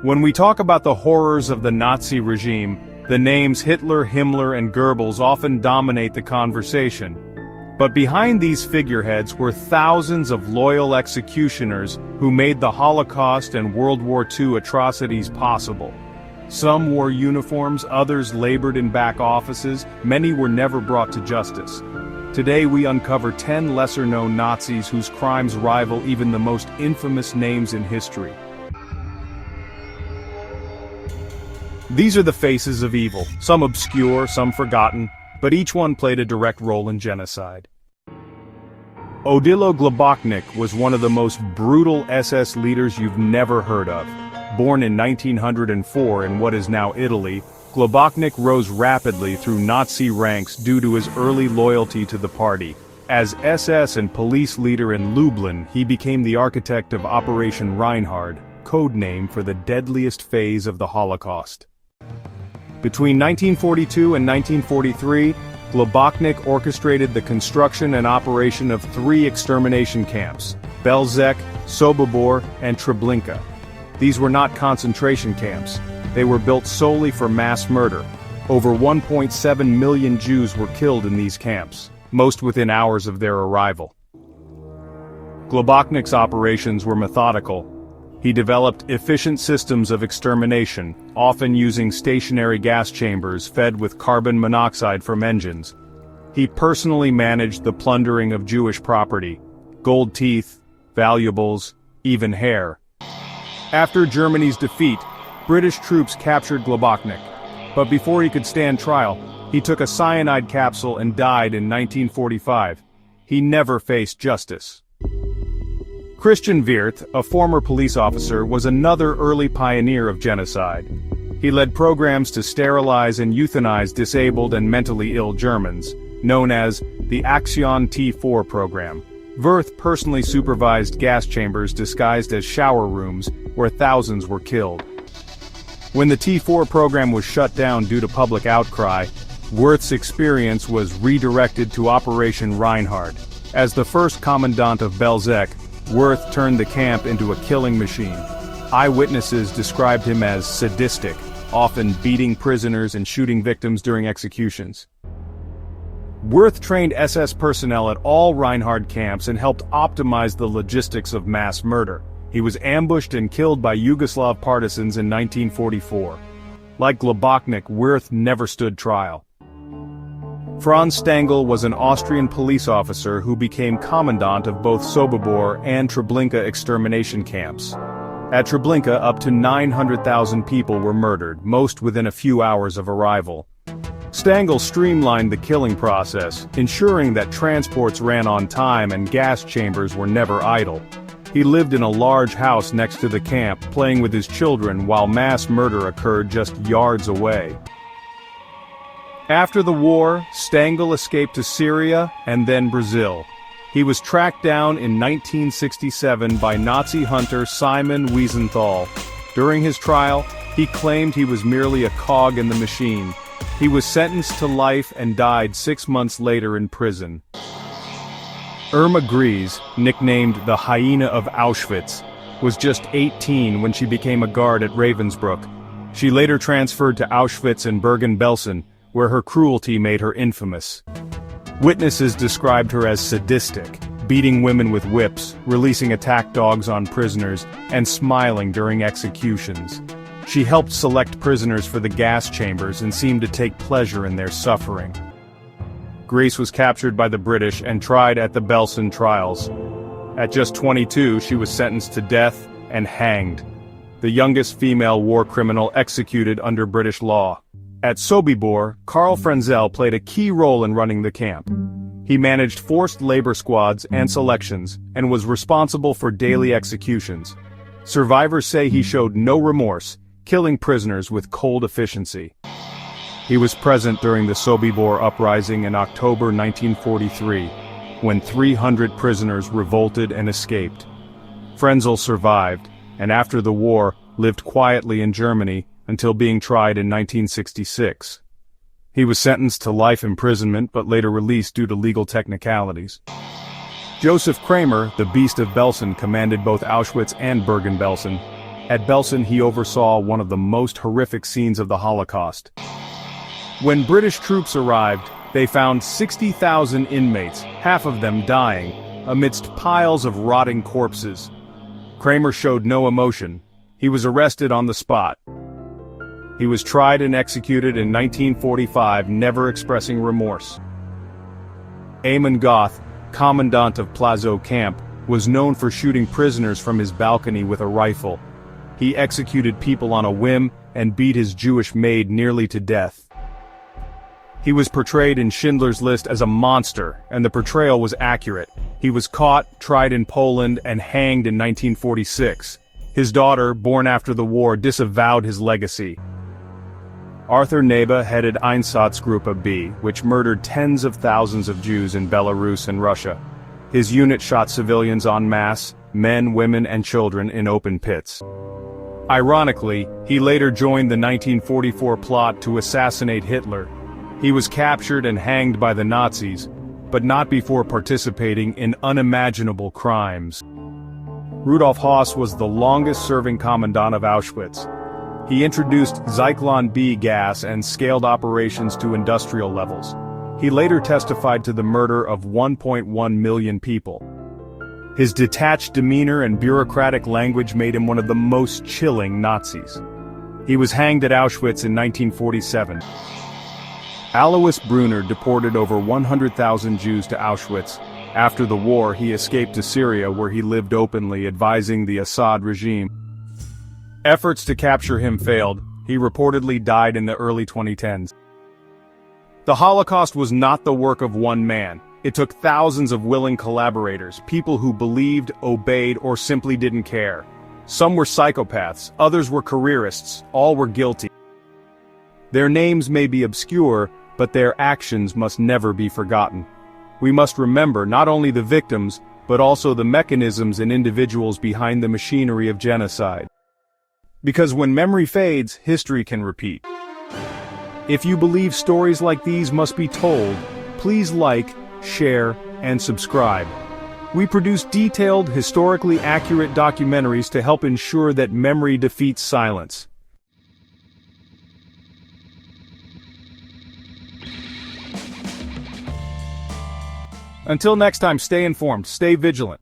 When we talk about the horrors of the Nazi regime, the names Hitler, Himmler, and Goebbels often dominate the conversation. But behind these figureheads were thousands of loyal executioners who made the Holocaust and World War II atrocities possible. Some wore uniforms, others labored in back offices, many were never brought to justice. Today we uncover 10 lesser-known Nazis whose crimes rival even the most infamous names in history. These are the faces of evil, some obscure, some forgotten, but each one played a direct role in genocide. Odilo Globocnik was one of the most brutal SS leaders you've never heard of. Born in 1904 in what is now Italy, Globocnik rose rapidly through Nazi ranks due to his early loyalty to the party. As SS and police leader in Lublin, he became the architect of Operation Reinhard, code name for the deadliest phase of the Holocaust. Between 1942 and 1943, Globocnik orchestrated the construction and operation of 3 extermination camps, Belzec, Sobibor, and Treblinka. These were not concentration camps. They were built solely for mass murder. Over 1.7 million Jews were killed in these camps, most within hours of their arrival. Globocnik's operations were methodical. He developed efficient systems of extermination, often using stationary gas chambers fed with carbon monoxide from engines. He personally managed the plundering of Jewish property, gold teeth, valuables, even hair. After Germany's defeat, British troops captured Globocnik, but before he could stand trial, he took a cyanide capsule and died in 1945. He never faced justice. Christian Wirth, a former police officer, was another early pioneer of genocide. He led programs to sterilize and euthanize disabled and mentally ill Germans, known as the Action T4 program. Wirth personally supervised gas chambers disguised as shower rooms, where thousands were killed. When the T4 program was shut down due to public outcry, Wirth's experience was redirected to Operation Reinhard. As the first Commandant of Belzec, Wirth turned the camp into a killing machine. Eyewitnesses described him as sadistic, often beating prisoners and shooting victims during executions. Wirth trained SS personnel at all Reinhard camps and helped optimize the logistics of mass murder. He was ambushed and killed by Yugoslav partisans in 1944. Like Globocnik, Wirth never stood trial. Franz Stangl was an Austrian police officer who became commandant of both Sobibor and Treblinka extermination camps. At Treblinka, up to 900,000 people were murdered, most within a few hours of arrival. Stangl streamlined the killing process, ensuring that transports ran on time and gas chambers were never idle. He lived in a large house next to the camp, playing with his children while mass murder occurred just yards away. After the war, Stangl escaped to Syria and then Brazil. He was tracked down in 1967 by Nazi hunter Simon Wiesenthal. During his trial, he claimed he was merely a cog in the machine. He was sentenced to life and died 6 months later in prison. Irma Grese, nicknamed the Hyena of Auschwitz, was just 18 when she became a guard at Ravensbrück. She later transferred to Auschwitz and Bergen-Belsen, where her cruelty made her infamous. Witnesses described her as sadistic, beating women with whips, releasing attack dogs on prisoners, and smiling during executions. She helped select prisoners for the gas chambers and seemed to take pleasure in their suffering. Grese was captured by the British and tried at the Belsen trials. At just 22, she was sentenced to death and hanged, the youngest female war criminal executed under British law. At Sobibor, Karl Frenzel played a key role in running the camp. He managed forced labor squads and selections, and was responsible for daily executions. Survivors say he showed no remorse, killing prisoners with cold efficiency. He was present during the Sobibor Uprising in October 1943, when 300 prisoners revolted and escaped. Frenzel survived, and after the war, lived quietly in Germany, until being tried in 1966. He was sentenced to life imprisonment but later released due to legal technicalities. Joseph Kramer, the Beast of Belsen, commanded both Auschwitz and Bergen-Belsen. At Belsen he oversaw one of the most horrific scenes of the Holocaust. When British troops arrived, they found 60,000 inmates, half of them dying, amidst piles of rotting corpses. Kramer showed no emotion. He was arrested on the spot. He was tried and executed in 1945, never expressing remorse. Eamon Goth, Commandant of Plaszow camp, was known for shooting prisoners from his balcony with a rifle. He executed people on a whim and beat his Jewish maid nearly to death. He was portrayed in Schindler's List as a monster, and the portrayal was accurate. He was caught, tried in Poland, and hanged in 1946. His daughter, born after the war, disavowed his legacy. Arthur Neba headed Einsatzgruppe B, which murdered tens of thousands of Jews in Belarus and Russia. His unit shot civilians en masse, men, women, and children in open pits. Ironically, he later joined the 1944 plot to assassinate Hitler. He was captured and hanged by the Nazis, but not before participating in unimaginable crimes. Rudolf Höss was the longest-serving commandant of Auschwitz. He introduced Zyklon B gas and scaled operations to industrial levels. He later testified to the murder of 1.1 million people. His detached demeanor and bureaucratic language made him one of the most chilling Nazis. He was hanged at Auschwitz in 1947. Alois Brunner deported over 100,000 Jews to Auschwitz. After the war, he escaped to Syria, where he lived openly, advising the Assad regime. Efforts to capture him failed. He reportedly died in the early 2010s. The Holocaust was not the work of one man. It took thousands of willing collaborators, people who believed, obeyed, or simply didn't care. Some were psychopaths, others were careerists, all were guilty. Their names may be obscure, but their actions must never be forgotten. We must remember not only the victims, but also the mechanisms and individuals behind the machinery of genocide. Because when memory fades, history can repeat. If you believe stories like these must be told, please like, share, and subscribe. We produce detailed, historically accurate documentaries to help ensure that memory defeats silence. Until next time, stay informed, stay vigilant.